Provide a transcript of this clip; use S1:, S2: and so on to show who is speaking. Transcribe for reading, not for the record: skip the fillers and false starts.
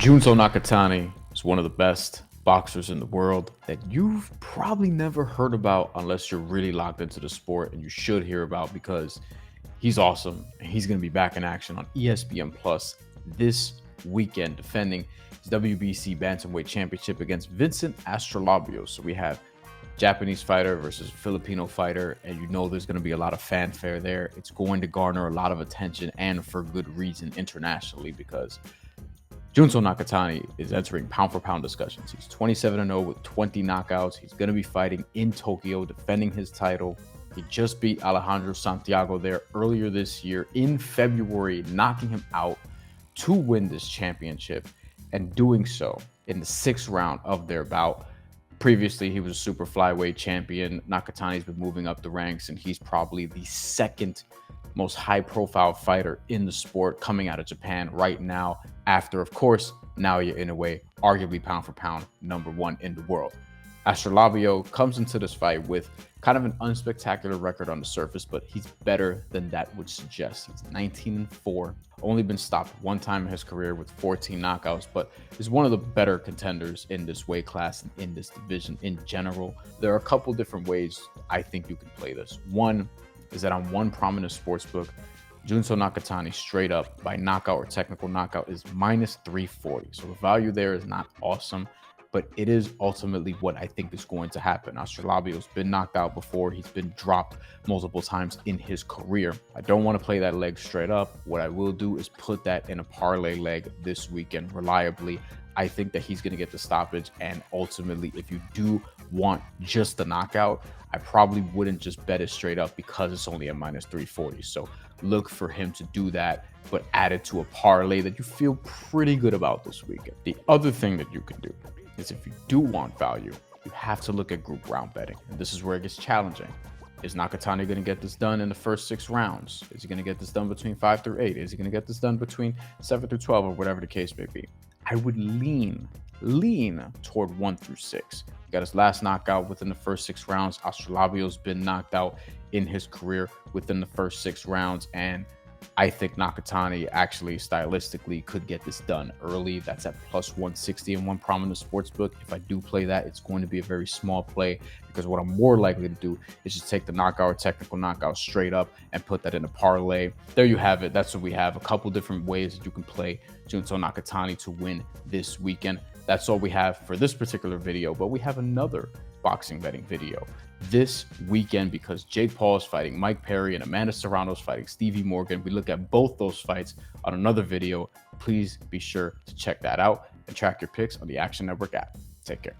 S1: Junto Nakatani is one of the best boxers in the world that you've probably never heard about unless you're really locked into the sport, and you should hear about because he's awesome and he's going to be back in action on ESPN Plus this weekend defending his WBC Bantamweight Championship against Vincent Astrolabio. So we have Japanese fighter versus Filipino fighter, and you know there's going to be a lot of fanfare there. It's going to garner a lot of attention, and for good reason internationally, because Junto Nakatani is entering pound for pound discussions. He's 27-0 with 20 knockouts. He's going to be fighting in Tokyo, defending his title. He just beat Alejandro Santiago there earlier this year in February, knocking him out to win this championship, and doing so in the 6th round of their bout. Previously, he was a super flyweight champion. Nakatani's been moving up the ranks, and he's probably the second most high-profile fighter in the sport coming out of Japan right now, after, of course, Naoya Inoue, arguably pound for pound #1 in the world. Astrolabio comes into this fight with kind of an unspectacular record on the surface, but he's better than that would suggest. He's 19-4, only been stopped one time in his career with 14 knockouts, but is one of the better contenders in this weight class and in this division in general. There are a couple different ways I think you can play this. One is that on one prominent sportsbook, Junto Nakatani straight up by knockout or technical knockout is -340. So the value there is not awesome, but it is ultimately what I think is going to happen. Astrolabio's been knocked out before. He's been dropped multiple times in his career. I don't want to play that leg straight up. What I will do is put that in a parlay leg this weekend reliably. I think that he's going to get the stoppage, and ultimately, if you do want just the knockout, I probably wouldn't just bet it straight up because it's only at -340. So look for him to do that, but add it to a parlay that you feel pretty good about this weekend. The other thing that you can do is, if you do want value, you have to look at group round betting. And this is where it gets challenging. Is Nakatani going to get this done in the first 6 rounds? Is he going to get this done between 5 through 8? Is he going to get this done between 7 through 12, or whatever the case may be? I would lean toward 1 through 6. He got his last knockout within the first 6 rounds. Astrolabio's been knocked out in his career within the first 6 rounds, and I think Nakatani actually stylistically could get this done early. That's at +160 in one prominent sportsbook. If I do play that, it's going to be a very small play, because what I'm more likely to do is just take the knockout or technical knockout straight up and put that in a parlay. There you have it. That's what we have. A couple different ways that you can play Junto Nakatani to win this weekend. That's all we have for this particular video, but we have another boxing betting video this weekend, because Jake Paul is fighting Mike Perry and Amanda Serrano's fighting Stevie Morgan. We look at both those fights on another video. Please be sure to check that out and track your picks on the Action Network app. Take care.